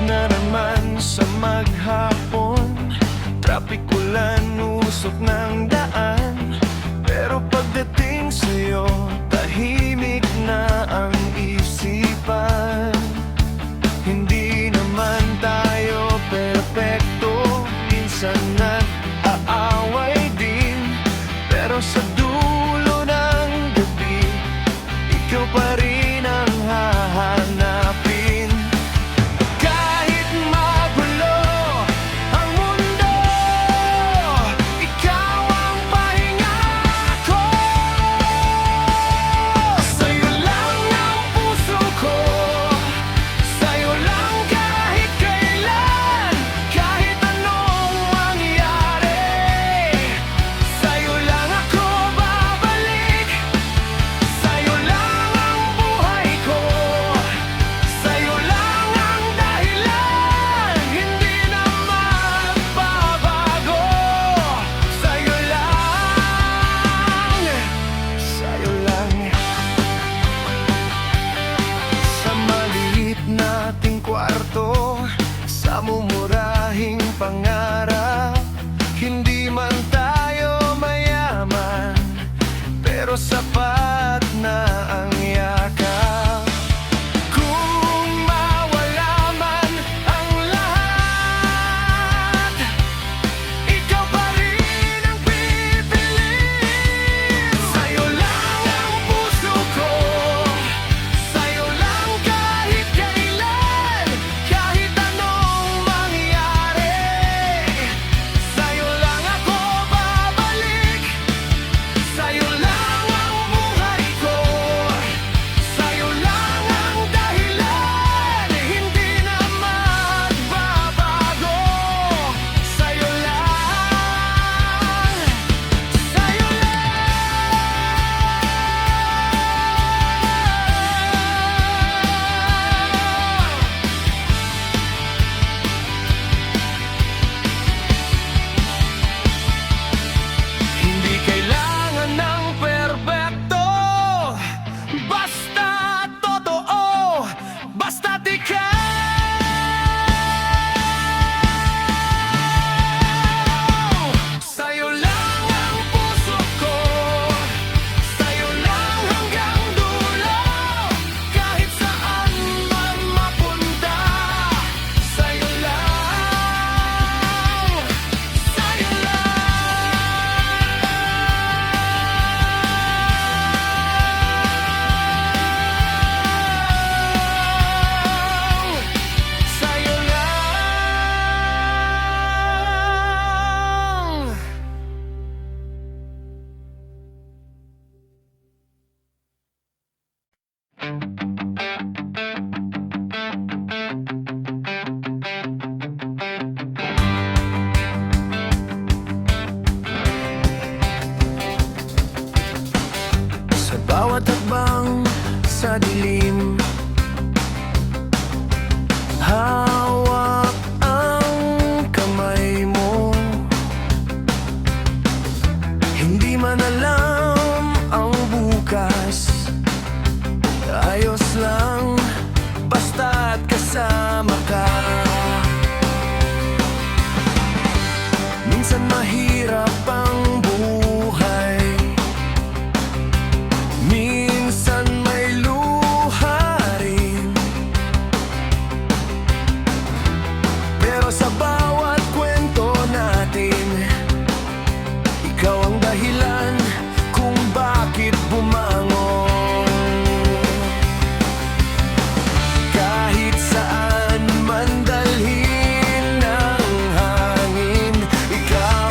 na naman sa maghapon, traffic, ulan, usok ng daan. Pero pagdating sa'yo, tahimik na ang isipan. Hindi naman tayo perpekto, minsan nag-aaway din. Pero sa dulo ng gabi, ikaw pa rin ang hahanapin. Kahit magulo ang mundo, ikaw ang pahinga ko. Sa'yo lang ang puso ko, sa'yo lang kahit kailan, kahit anong mangyari. Sa'yo lang ako babalik, sa'yo lang ang buhay ko, sa'yo lang ang dahilan, hindi na magbabago. Sa'yo lang, sa'yo lang. Sa maliit nating kwarto, sa mumurahing pangarap, hindi man tayo mayaman, pero sapat na ang yakap. Kung mawala man ang lahat, ikaw pa rin ang pipiliin. Sa'yo lang ang puso ko, sa'yo lang kahit kailan, kahit anong mangyari. Sa'yo lang ako babalik, sa'yo lang ang buhay ko, sa'yo lang ang dahilan, hindi na magbabago. Sa'yo lang, sa'yo Hindi kailangan ng perpekto, basta totoo, basta't ikaw. Sa'yo lang ang puso ko, sa'yo lang hanggang dulo, kahit saan man mapunta. Sa'yo lang, sa'yo lang, sa'yo lang. Sa bawat hakbang sa dilim, hawak ang kamay mo. Hindi man alam ang bukas, ayos lang basta't kasama ka. Minsan mahirap ang buhay, minsan may luha rin, pero sa bawat kwento natin, ikaw ang dahilan kung bakit bumangon. Kahit saan man dalhin ng hangin, ikaw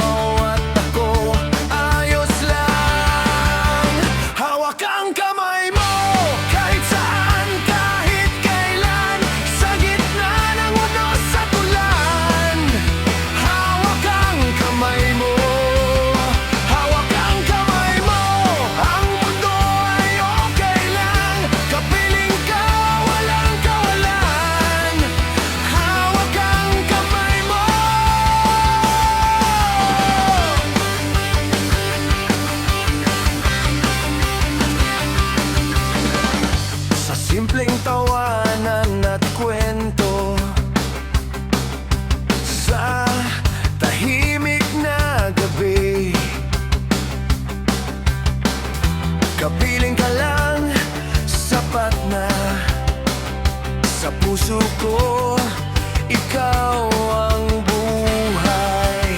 ikaw ang buhay.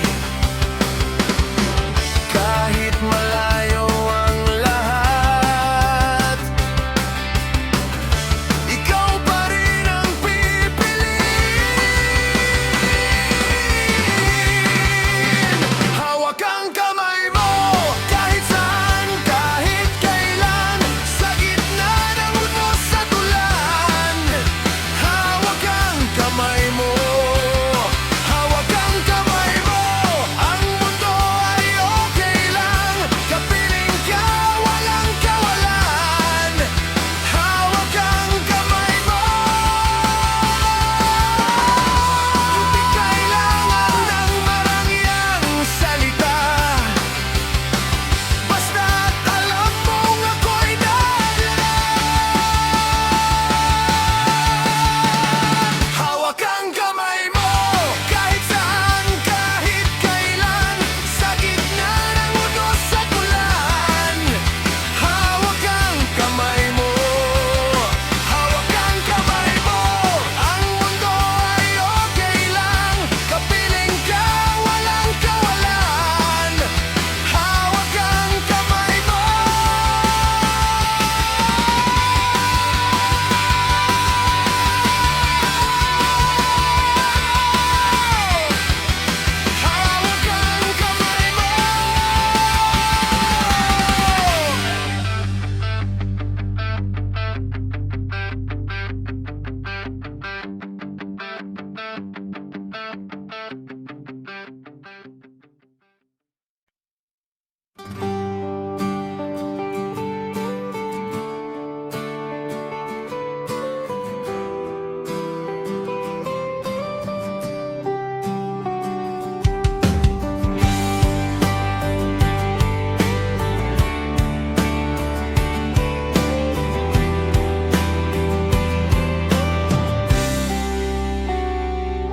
Kahit malayo ang lahat, ikaw pa rin ang pipiliin. Hawak ang kamay mo kahit saan, kahit kailan, sa gitna ng unos at ulan. Hawak ang kamay mo, hawak ang kamay mo. Ang mundo ay okay lang, kapiling ka, walang kawalan. Hawak ang kamay mo. Hindi kailangan ng marangyang salita, basta't alam mong ako'y nandiyan. Hawak ang kamay mo kahit saan, kahit kailan, sa gitna ng unos at ulan. Hawak ang kamay mo, hawak ang kamay mo. Ang mundo ay okay lang, kapiling ka, walang kawalan. Hawak ang kamay mo. Hawak ang kamay mo.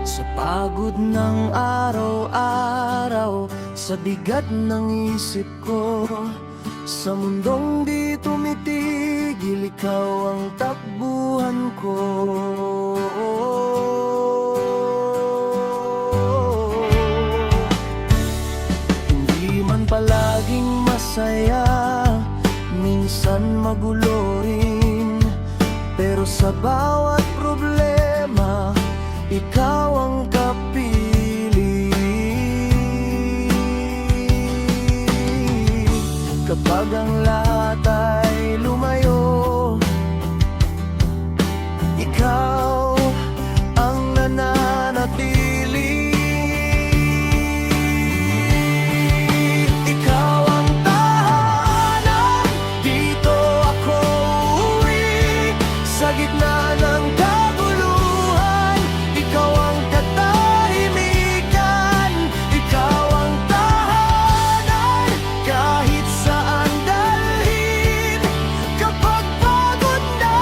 Sa pagod ng araw-araw, sa bigat ng isip ko, sa mundong di tumitigil, ikaw ang takbuhan ko. Hindi man palaging masaya, minsan magulo rin, pero sa bawat problema, ikaw ang kapili. Kapag ang lahat ay lumayo, ikaw ang nananatili. Ikaw ang tahanan, dito ako uuwi. Sa gitna ng kaguluhan, ikaw ang katahimikan. Ikaw ang tahanan, kahit saan dalhin. Kapag pagod na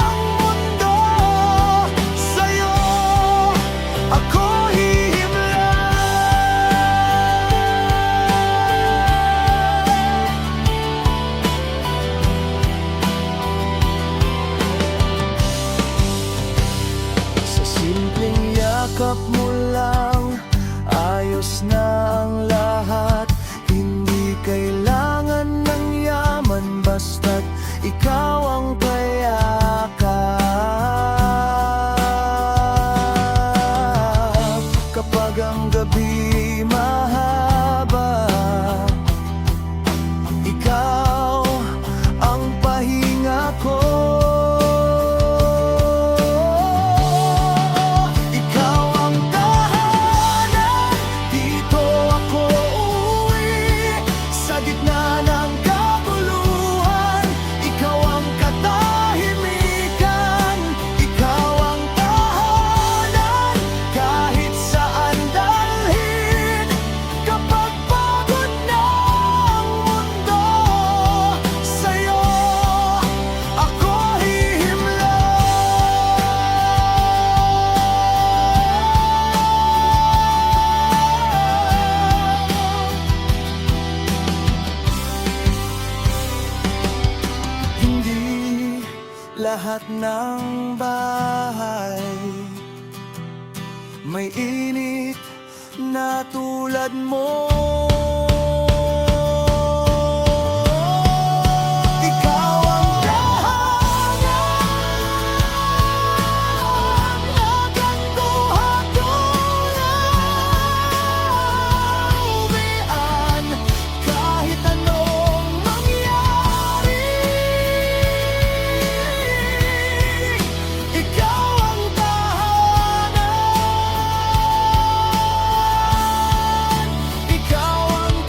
ang mundo, sa'yo ako himla. Sa simpleng yakap mo lang, ayos na ang lahat. Hindi kailangan ng yaman, basta't ikaw ang kayakap. Kapag ang gabi mahaba, ikaw ang pahinga ko. Ikaw ang tahanan, dito ako uuwi. Sa gitna ng kaguluhan, ikaw ang katahimikan. Ikaw ang tahanan, kahit saan dalhin. Kapag pagod na ang mundo, sa'yo ako hihimla. Hindi lahat ng bahay may init na tulad mo. Ikaw ang tahanan, agang buhat-ulan, kahit anong mangyari. Ikaw ang tahanan, ikaw ang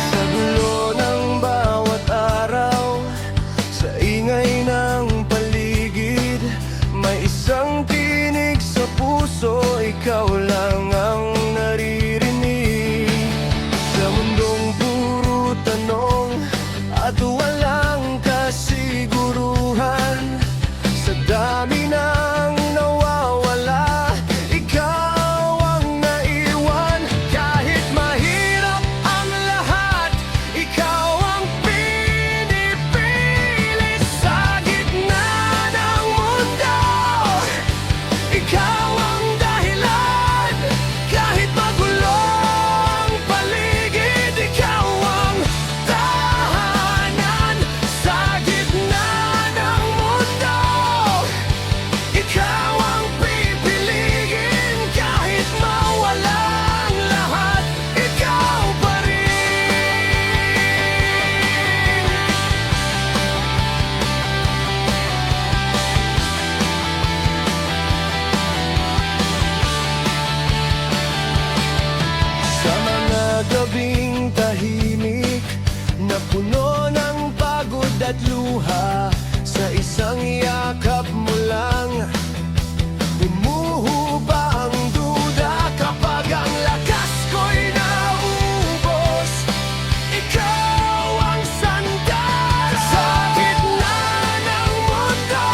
sa gulo ng bawat araw, sa ingay ng paligid, may isang tinig sa puso, ikaw lang ang naririnig. Sa mundong puro tanong at walang kasiguruhan, sa dami ng nawawala, ikaw ang naiwan. Kahit mahirap ang lahat, ikaw ang pinipili. Sa gitna ng mundo, ikaw ang dahilan. Kahit magulo ang paligid, ikaw ang tahanan. Sa gitna ng mundo, ikaw ang pipiliin. Kahit mawala ang lahat, ikaw pa rin. Sa mga gabing tahimik na puno ng pagod at luha, sa isang yakap mo lang humuhupa ang duda. Kapag ang lakas ko'y naubos, ikaw ang sandal. Sa gitna ng mundo,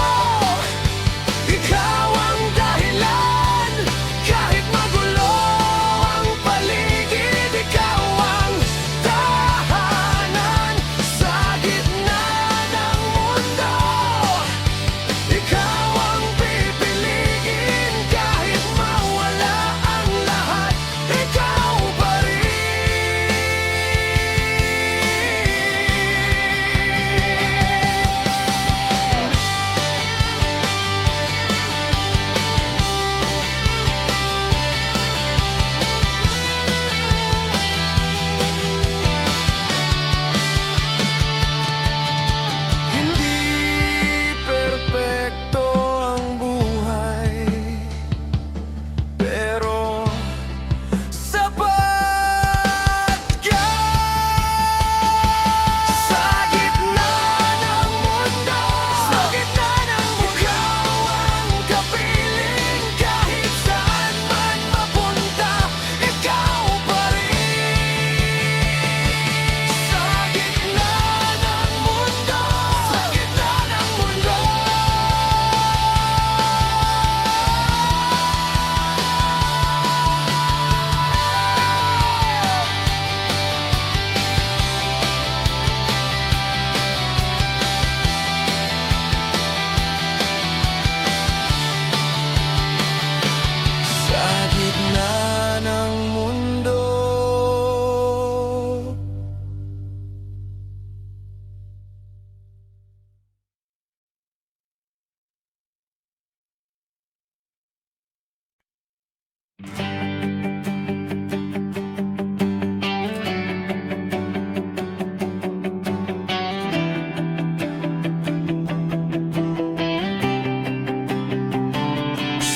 ikaw ang dahilan. Kahit magulo ang paligid, ikaw ang tahanan. Sa gitna ng mundo, ikaw ang pipiliin. Kahit mawala ang lahat, ikaw pa rin. Hindi perpekto ang buhay, pero sapat ka. Sa gitna ng mundo, sa gitna ng mundo, ikaw ang kapiling. Kahit saan man mapunta, ikaw pa rin. Sa gitna ng mundo, sa gitna ng mundo, sa gitna ng mundo.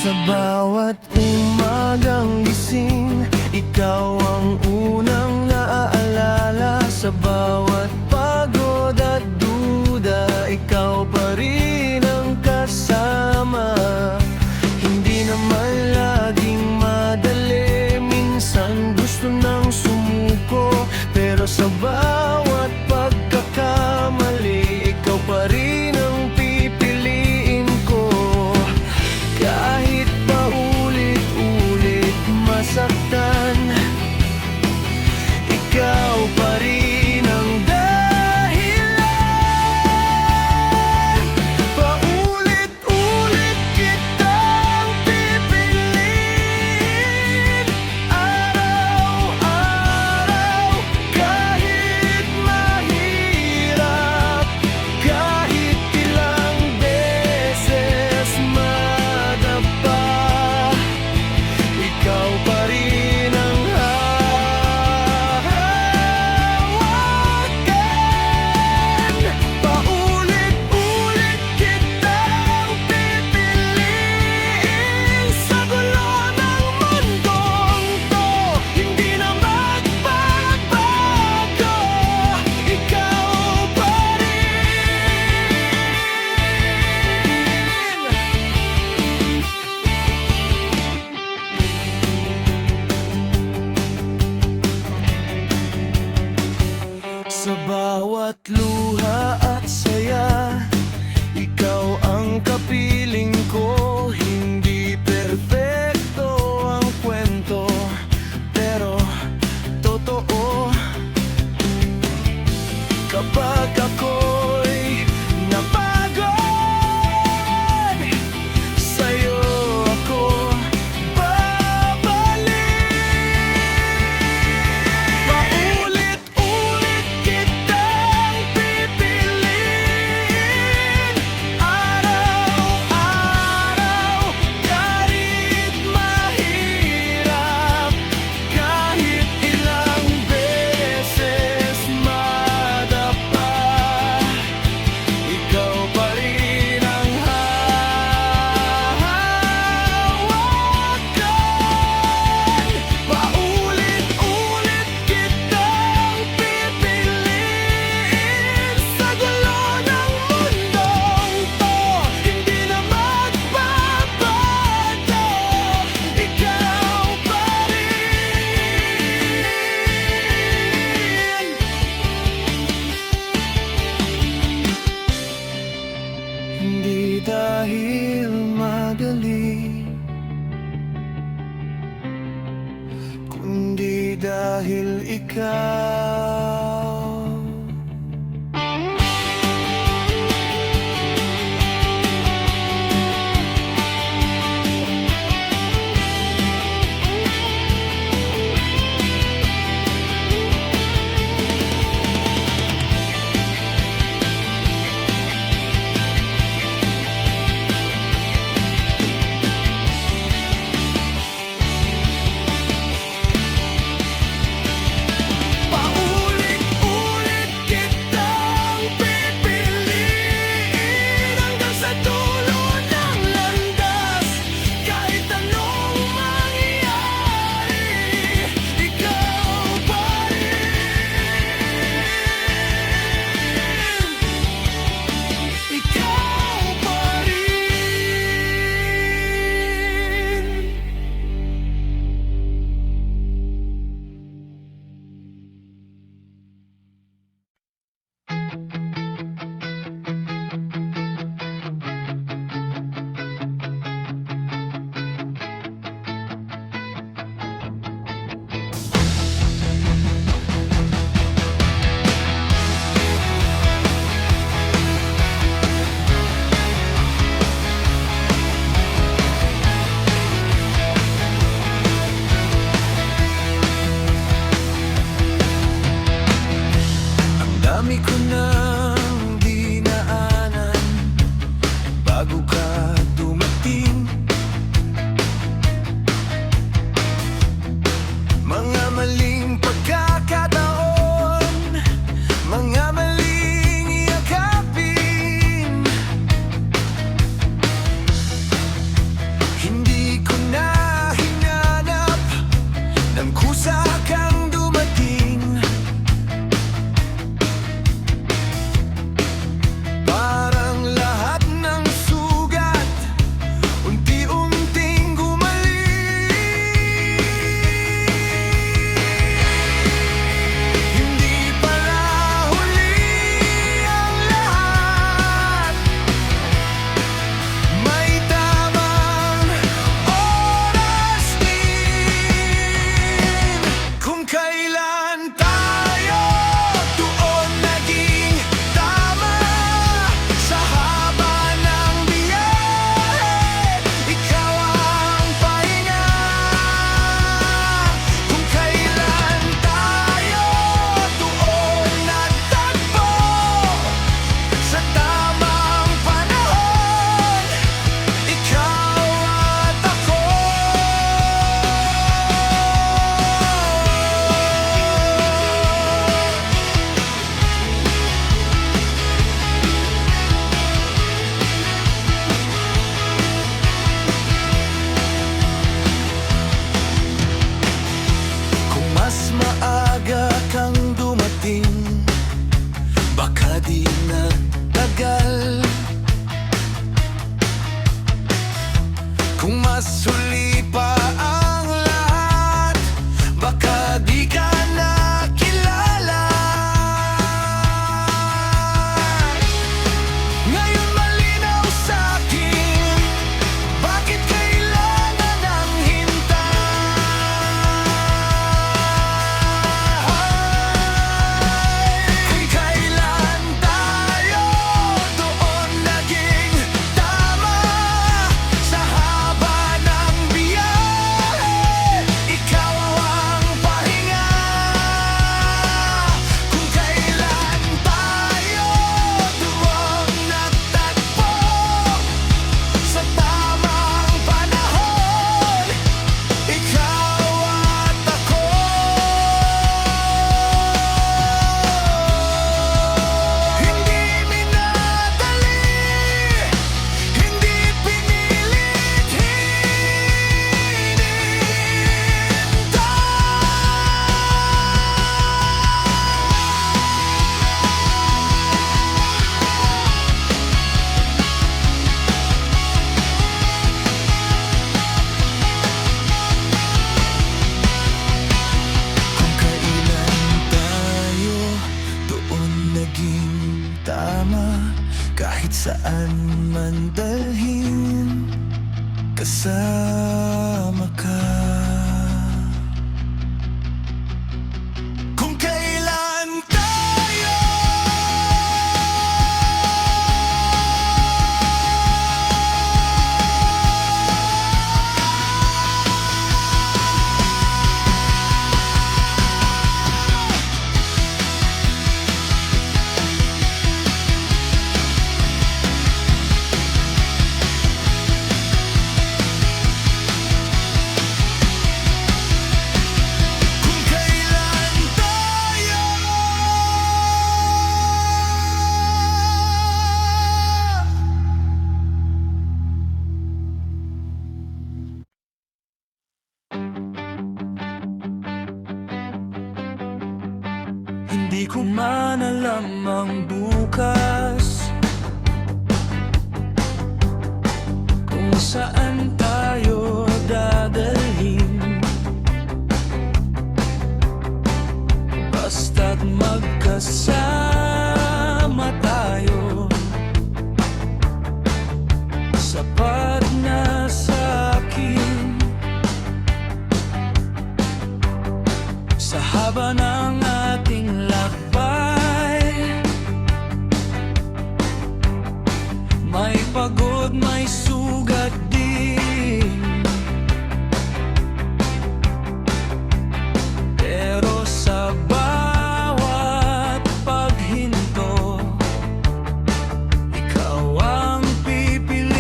Sa bawat umagang gising, ikaw ang unang naaalala. Sa bawat pagod at duda, ikaw pa rin ang kasama. Hindi dahil magaling, kundi dahil ikaw. Paulit-ulit kitang pipiliin hanggang sa dulo ng landas. Kahit anong mangyari, ikaw pa rin. Ikaw pa rin. Ang dami ko nang dinaanan bago ka dumating. Mga maling pagkakataon, mga maling yakapin. Hindi ko na hinanap ng kusa kang dumating. Parang lahat ng sugat unti-unting gumaling. Hindi pala huli ang lahat. May tamang oras din. Kung kailan tayo doon naging tama sa haba ng biyahe, ikaw ang pahinga. Kung kailan tayo doon nagtagpo sa tamang panahon, ikaw at ako. Kung mas maaga kang dumating, baka di na tagal. Kung mas huli pa ang lahat, baka di ka na kilala. Ngayon malinaw sa'kin, bakit kailangan ng hintay? Kung kailan tayo doon naging tama sa haba ng saan man dalhin, kasama ka. Kung kailan tayo hindi ko man alam ang bukas, kung saan tayo dadalhin, basta't magkasama tayo, sapat na sa'kin. Sa haba ng ating lakbay, may pagod, may sugat din, pero sa bawat paghinto, ikaw ang pipiliin.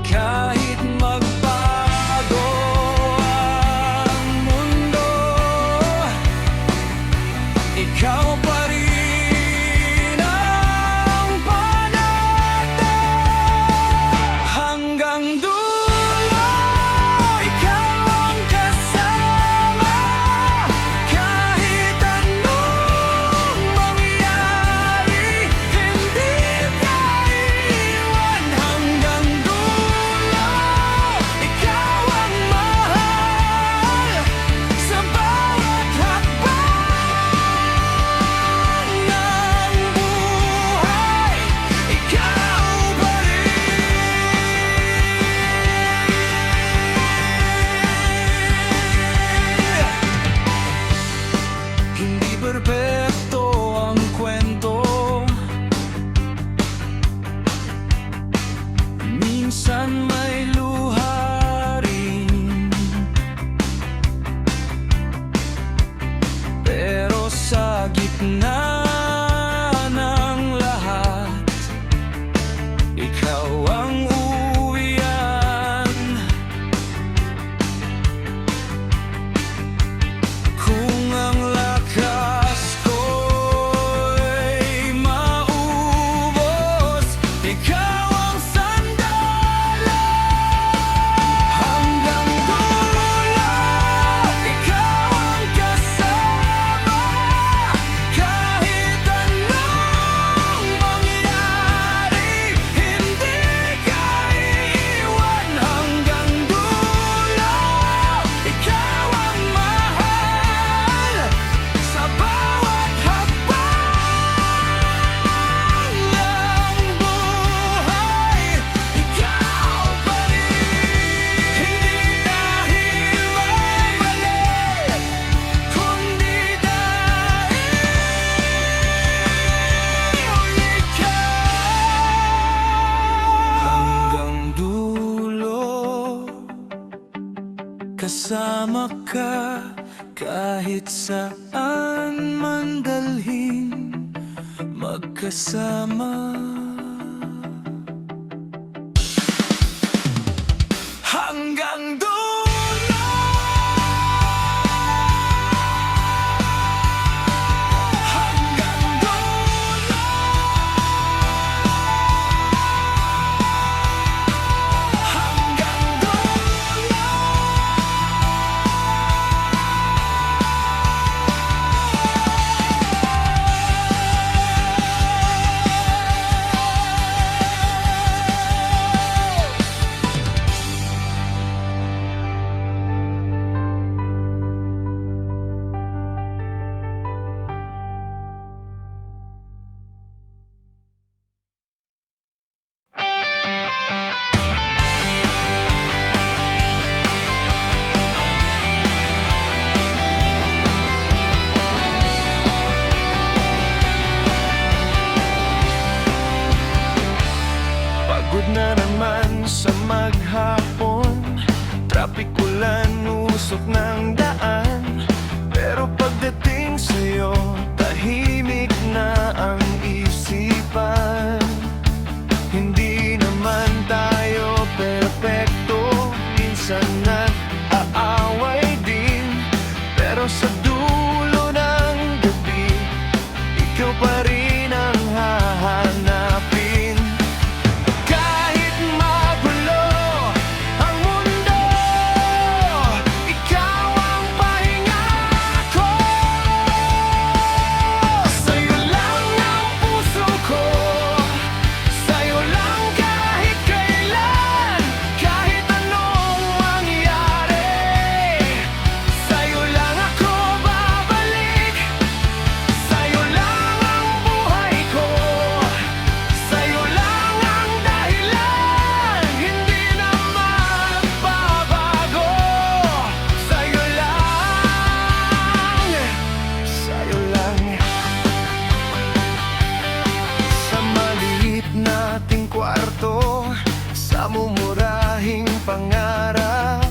Kahit magbago ang mundo, ikaw pa rin ang panata. Hanggang dulo, ikaw ang kasama. Kahit anong mangyari, hindi ka iwan. Hanggang dulo, ikaw ang mahal. Sa bawat hakbang ng buhay, ikaw pa rin. Hindi perpekto ang kwento, minsan may luha rin, pero sa gitna ng lahat, ikaw ang uwian. Kung ang lakas ko'y maubos, ikaw ang sandalo. Hanggang dulo, ikaw ang kasama. Kahit anong mangyari, hindi ka iiwan. Hanggang dulo, ikaw ang mahal. Sa bawat hakbang ng buhay, ikaw pa rin. Hindi dahil may mali, kundi dahil ikaw. Hanggang dulo, kasama ka. Kahit saan man dalhin, magkasama. Hanggang dulo, hanggang dulo, hanggang dulo. maghapon, trapik, ulan, usok ng daan. Pero pagdating sa'yo, tahimik na ang isipan. Hindi naman tayo perpekto, minsan nag-aaway din. Pero sa dulo ng gabi, ikaw pa rin ang hahanapin. Kahit magulo ang mundo, ikaw ang pahinga ko. Sa'yo lang ang puso ko, sa'yo lang kahit kailan, kahit anong mangyari. Sa'yo lang ako babalik, sa'yo lang ang buhay ko, sa'yo lang ang dahilan, hindi na magbabago. Sa'yo lang, sa'yo lang. Sa maliit nating kwarto, sa mumurahing pangarap,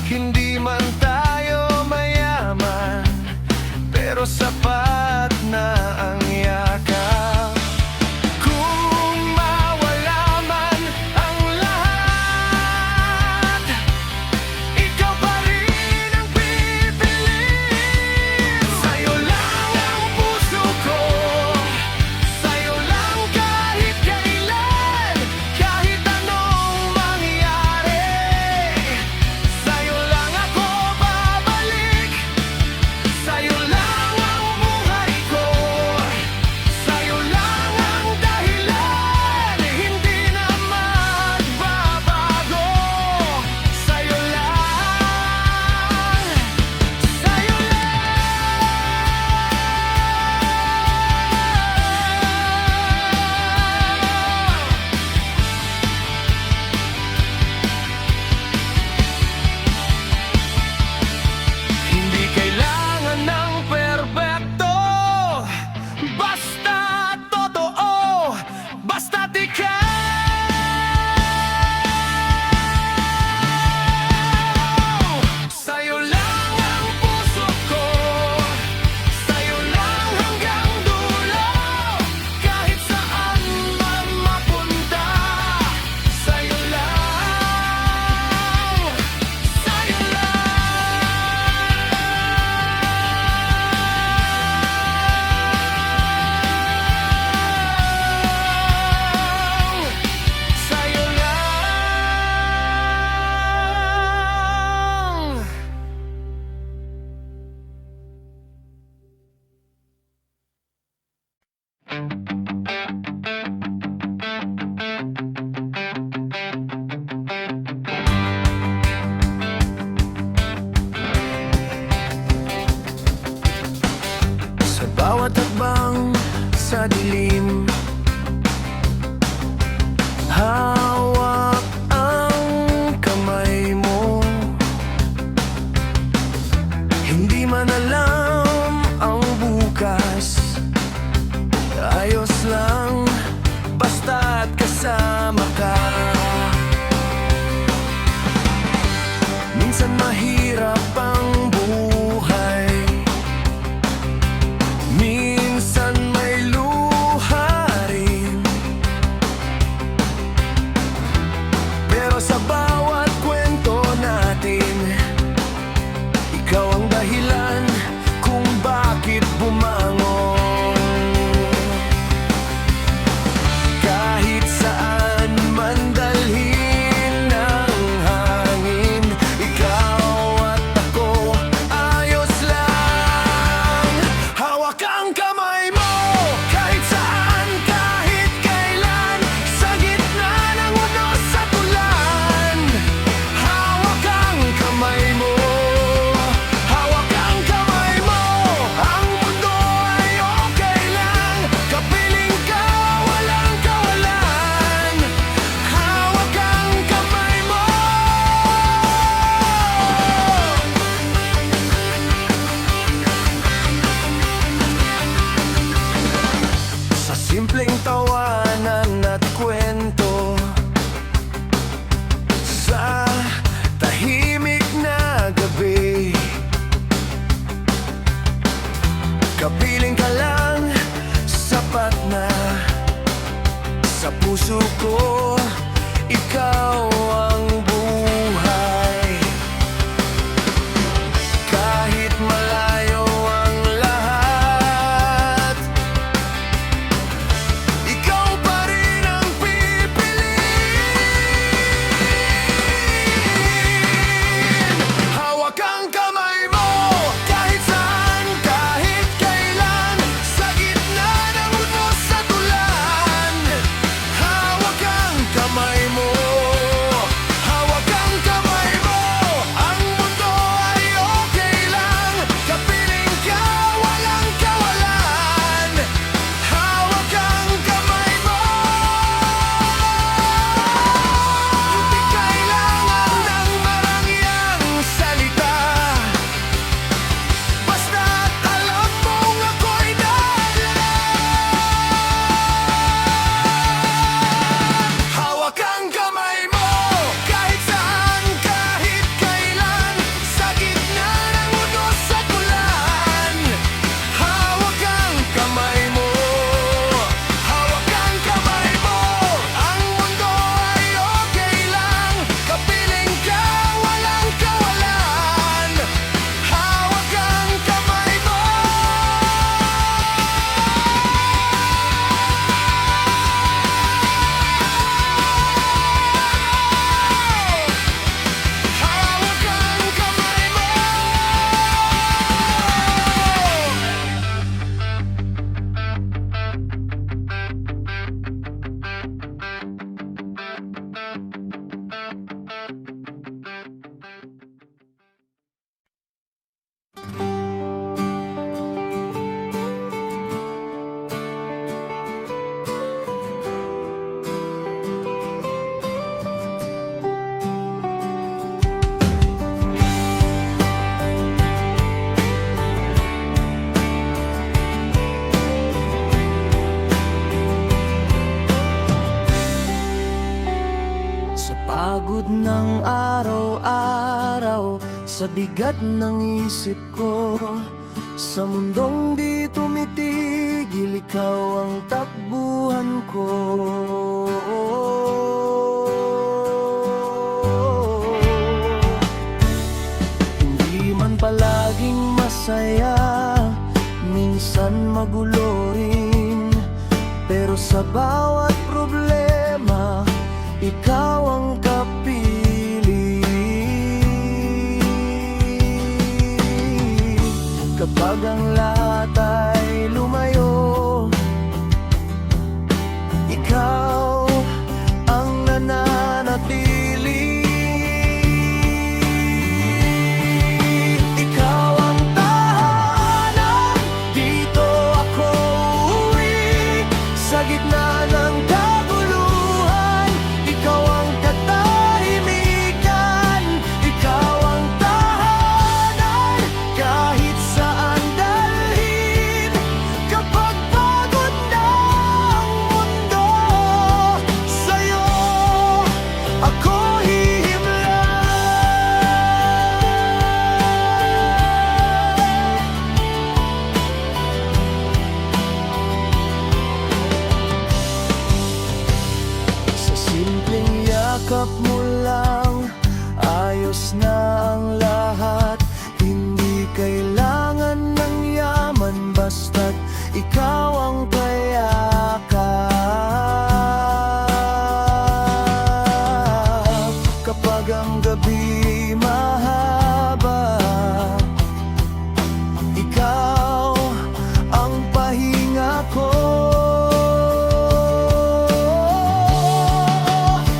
hindi man tayo mayaman, pero sapat na ang yakap. Kung mawala man ang lahat, ikaw pa rin ang pipiliin. Sa'yo lang ang puso ko, sa'yo lang kahit kailan, kahit anong mangyari. Sa'yo lang ako babalik, sa'yo lang ang buhay ko, sa'yo lang ang dahilan, hindi na magbabago. Sa'yo lang, sa'yo Hindi kailangan ng perpekto, basta totoo, basta't ikaw. Sa'yo lang ang puso ko, sa'yo lang hanggang dulo, kahit saan man mapunta. Sa'yo lang, sa'yo lang, sa'yo lang. Sa bawat hakbang sa dilim, hawak ang kamay mo. Hindi man alam ang bukas, ayos lang basta't kasama ka. Minsan mahirap ang buhay, minsan may luha rin. Pero sa bawat kwento natin, ikaw ang dahilan kung bakit bumangon. Kahit saan man dalhin ng hangin, ikaw at ako ayos lang. Hawak ang kamay mo, kahit saan, kahit kailan, sa gitna ng unos at ulan. Hawak ang kamay mo, hawak ang kamay mo. Ang mundo ay okay lang, kapiling ka, walang kawalan. Hawak ang kamay mo. Sa simpleng tawanan at kwento, Sa puso ko, ikaw ang buhay. Kahit malayo ang lahat, ikaw pa rin ang pipiliin. Hawak ang kamay mo, kahit saan, kahit kailan, sa gitna ng unos at ulan. Hawak ang kamay mo, hawak ang kamay mo. Ang mundo ay okay lang, kapiling ka, walang kawalan. Hawak ang kamay mo. Hindi kailangan ng marangyang salita, basta't alam mong ako'y dahilan. Hawak ang kamay mo, kahit saan, kahit kailan, sa gitna ng unos at ulan. Hawak ang kamay mo, hawak ang kamay mo. Ang mundo ay okay lang, kapiling ka, walang kawalan. Hawak ang kamay mo. Hawak ang kamay mo. Sa pagod ng araw-araw, sa bigat ng isip ko, sa mundong di tumitigil, ikaw ang takbuhan ko. Hindi man palaging masaya, minsan magulo rin, pero sa bawat problema, ikaw ang kapili. Kapag ang lahat ay lumayo, ikaw ang nananatili. Ikaw ang tahanan, dito ako uuwi. Sa gitna ng kaguluhan, ikaw ang katahimikan. Ikaw ang tahanan, kahit saan dalhin. Kapag pagod na ang mundo, sa'yo ako hihimlay. Sa simpleng yakap mo lang, ayos na ang lahat. Hindi kailangan ng yaman, basta't ikaw ang payakap. Kapag ang gabi mahaba, ikaw ang pahinga ko.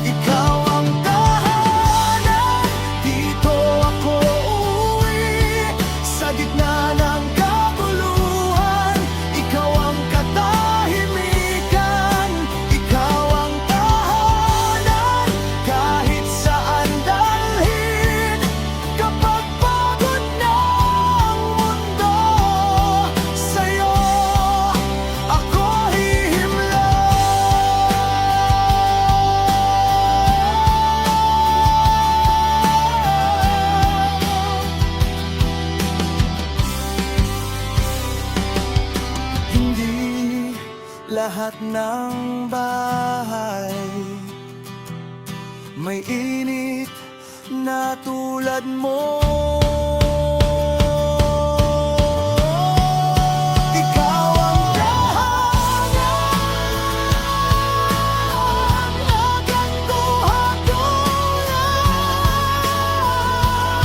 Ikaw ang tahanan, dito ako uuwi. Sa gitna ng kaguluhan, ikaw ang katahimikan. lahat ng bahay may init na tulad mo. Ikaw ang tahanan, agang buhat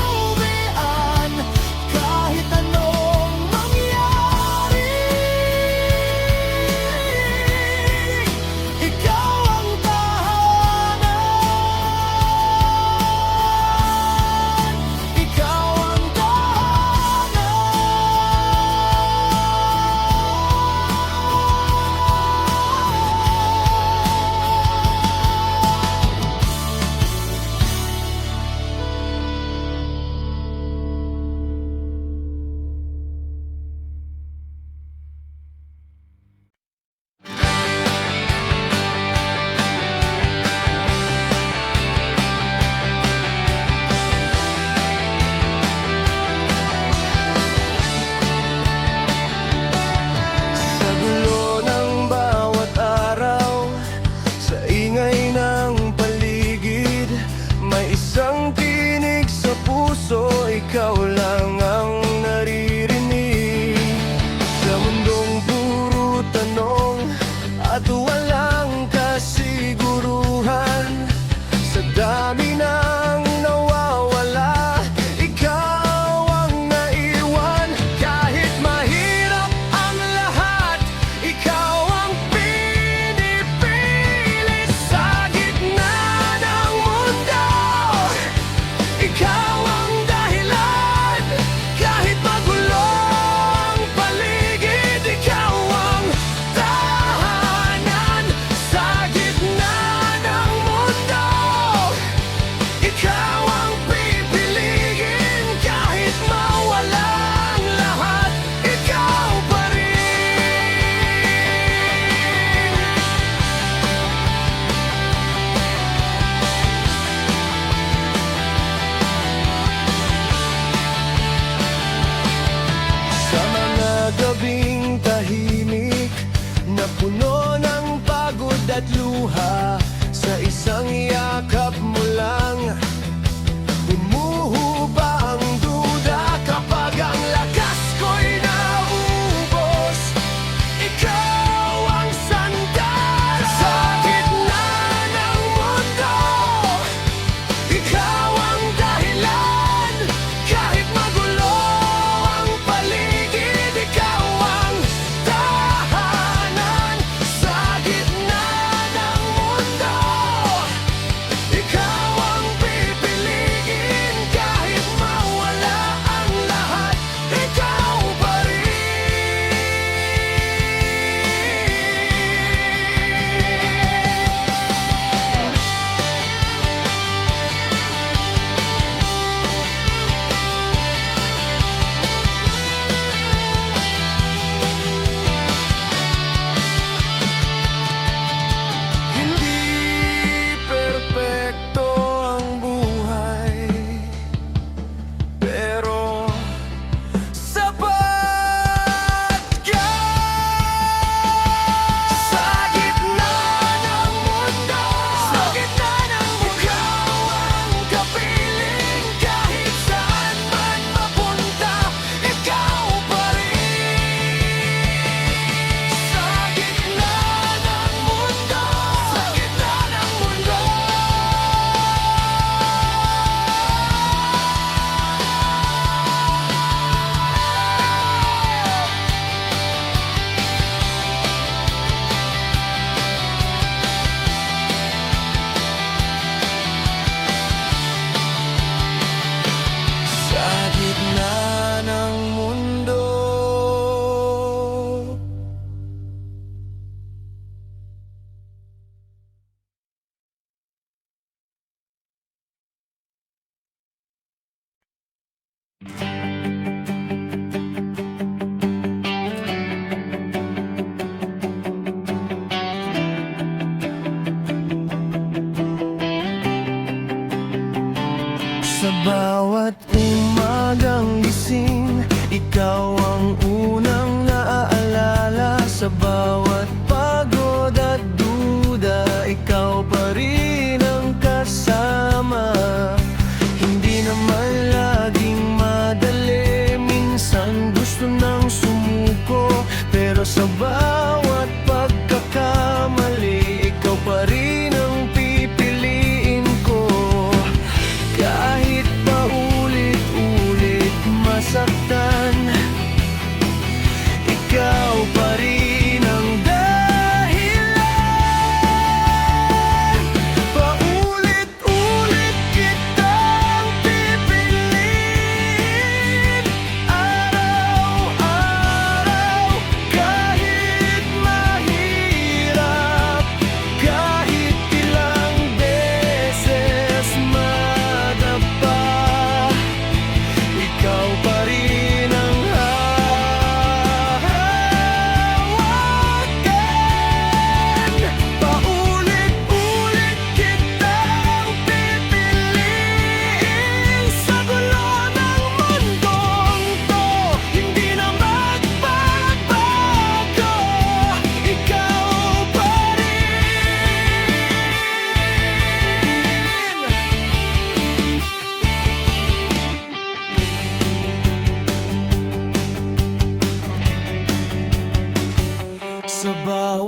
uwian, kahit anong mangyari. Ikaw ang tahanan, ikaw ang sa gulo ng bawat araw, sa ingay ng paligid, may isang tinig sa puso, ikaw lang ang naririnig. Sa mundong puro tanong at walang kasiguruhan, sa dami ng nawawala, ikaw ang naiwan. Kahit mahirap ang lahat, ikaw ang pinipili. Sa gitna ng mundo, ikaw ang dahilan. Kahit magulo ang paligid, ikaw ang tahanan. Sa gitna ng mundo, ikaw ang pipiliin. Kahit mawala ang lahat, ikaw pa sa mga gabing tahimik na puno ng pagod at luha, sa isang yakap mo lang humuhupa ang duda. Kapag ang lakas ko'y naubos, ikaw ang sandal. Sa gitna ng mundo, ikaw ang dahilan. Kahit magulo ang paligid, ikaw ang tahanan. Sa gitna ng mundo, ikaw ang pipiliin. Kahit mawala ang lahat, ikaw pa Hindi perpekto ang buhay, pero sapat ka. Sa gitna ng mundo, ikaw ang kapiling. Kahit saan man mapunta, ikaw pa rin. Sa gitna ng mundo, sa gitna ng mundo. Sa bawat umagang gising, ikaw ang unang naaalala. Sa bawat pagod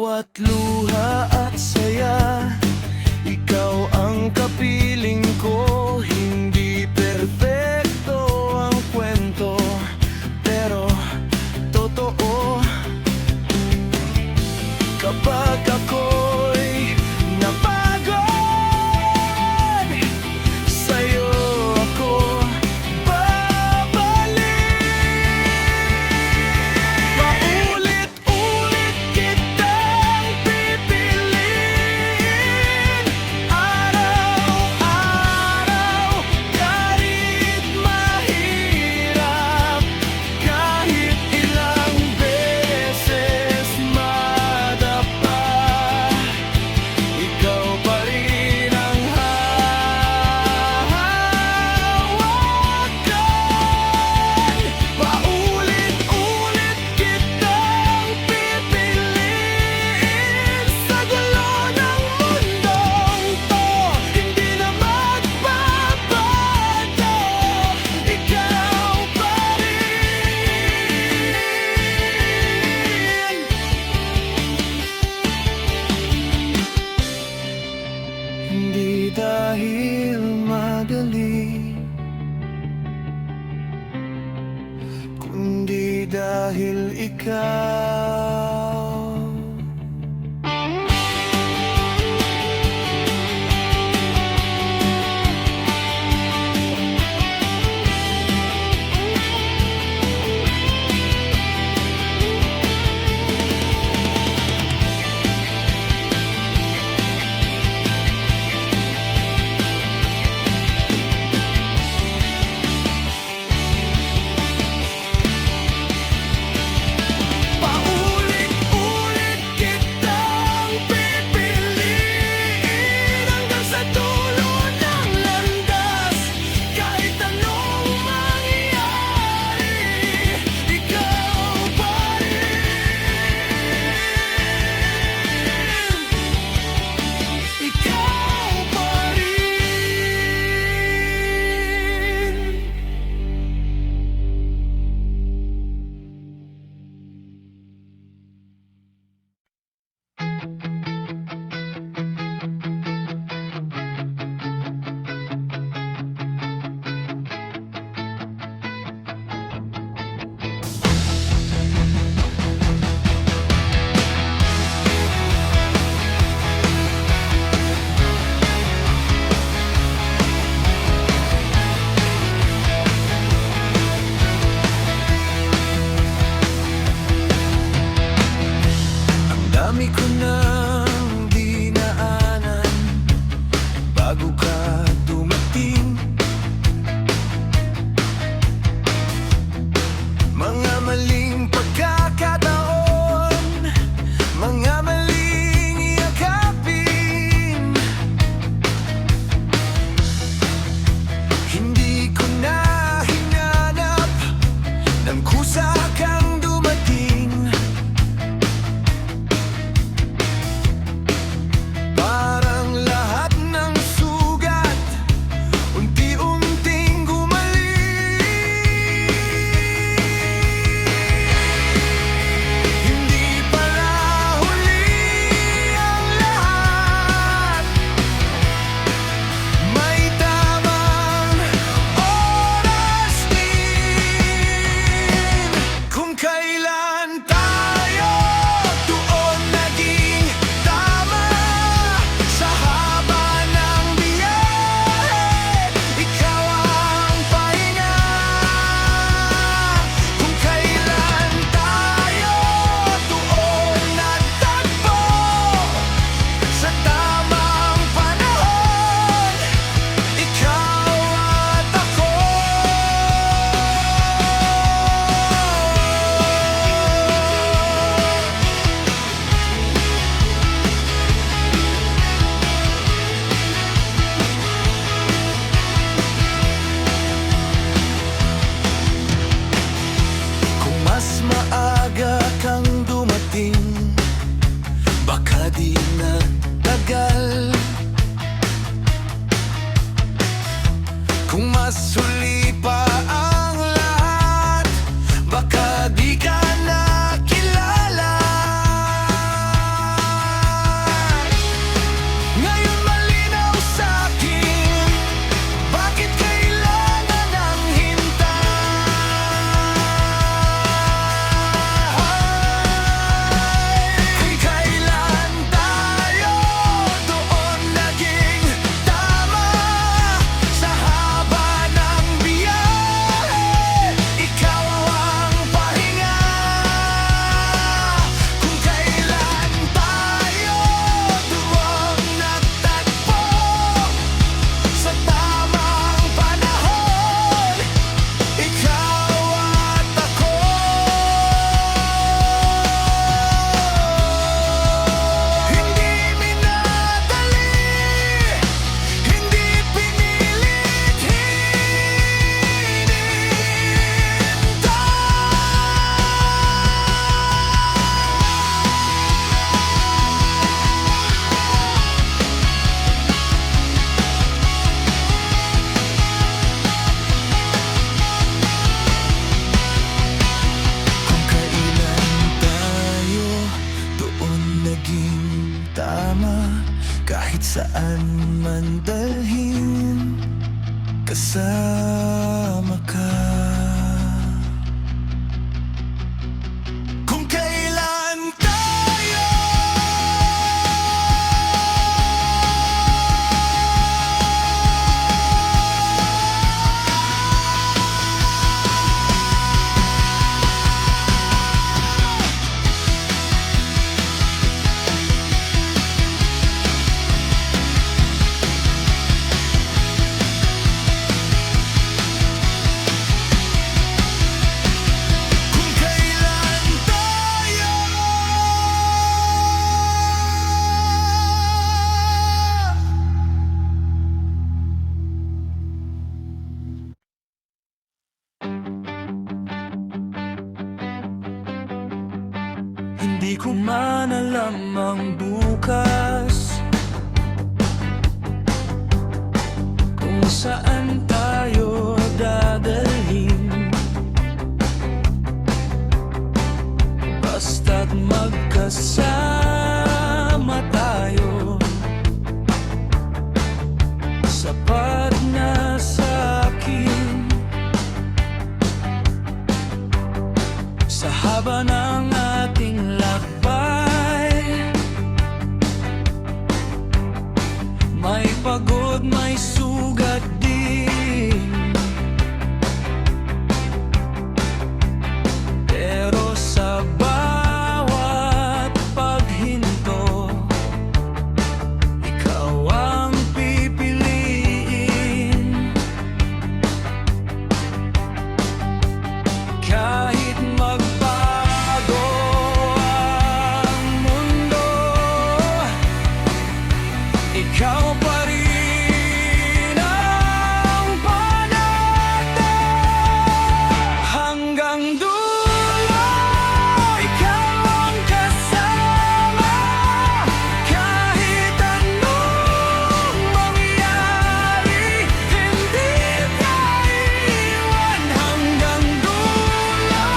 bawat luha at saya, ikaw ang kapiling ko. Hindi perfecto ang kwento, pero totoo. Kapag ako'y napagod, sa'yo ako babalik. Paulit-ulit kitang pipiliin, araw-araw, kahit mahirap, kahit ilang beses madapa, ikaw pa rin ang hahawakan. Paulit-ulit kitang pipiliin, sa gulo ng mundong to, hindi na magbabago, ikaw pa rin. Hindi dahil madali, kundi dahil ikaw. Paulit-ulit kitang pipiliin, hanggang sa dulo ng landas. Kahit anong mangyari, ikaw pa rin. Ikaw pa rin. Ang dami ko nang dinaanan bago ka dumating. Mga maling pagkakataon, mga maling yakapin. Hindi ko na hinanap ng kusa kang dumating. Parang lahat ng sugat unti-unting gumaling. Hindi pala huli ang lahat, may tamang oras din. Kung kailan tayo doon naging tama, sa haba ng biyahe, ikaw ang pahinga. Kung kailan tayo doon nagtagpo, sa tamang panahon, ikaw at ako. Kung mas maaga kang dumating, baka di na tagal. Kung mas huli pa ang lahat, baka di ka na kilala. tama, kahit saan man dalhin, kasama ka. Kung kailan tayo Hindi ko man alam ang bukas, kung saan tayo dadalhin. Basta't magkasama tayo, sapat na sa'kin. Sa haba ng ating lakbay, may pagod, may sugat din. Pero sa bawat paghinto, ikaw ang pipiliin. Kahit magbago ang mundo, ikaw pa rin ang panatag. Hanggang dulo, ikaw ang kasama, kahit anong mangyari, hindi ka iwan. Hanggang dulo,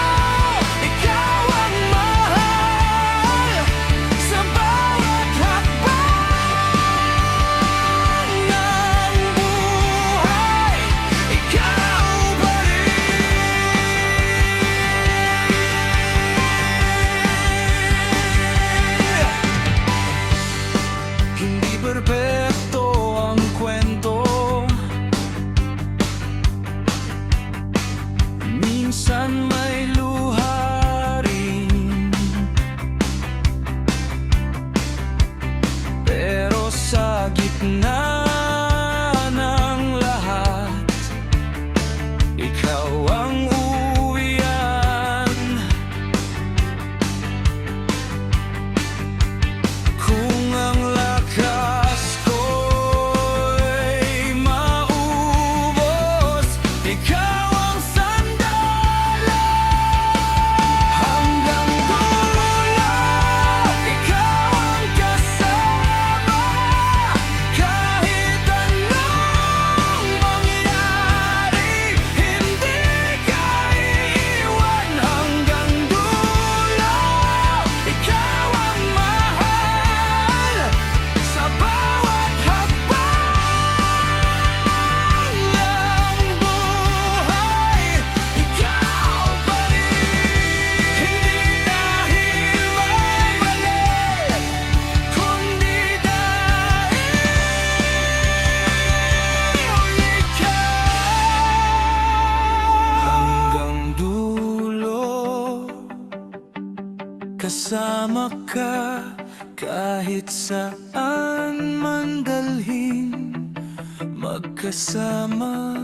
ikaw ang mahal, sa bawat hakbang ng buhay, ikaw pa rin. Hindi perpekto ang kwento, minsan may luha rin. Pero sa gitna ng lahat, ikaw ang uwian. Kung ang lakas ko'y maubos, ikaw ang sandalo. Hanggang dulo, ikaw ang kasama, kahit anong mangyari, hindi ka iiwan. Hanggang dulo, ikaw ang mahal, sa bawat hakbang ng buhay, ikaw pa rin. Hindi dahil may mali, kundi dahil ikaw. Hanggang dulo, kasama ka, kahit saan man dalhin, magkasama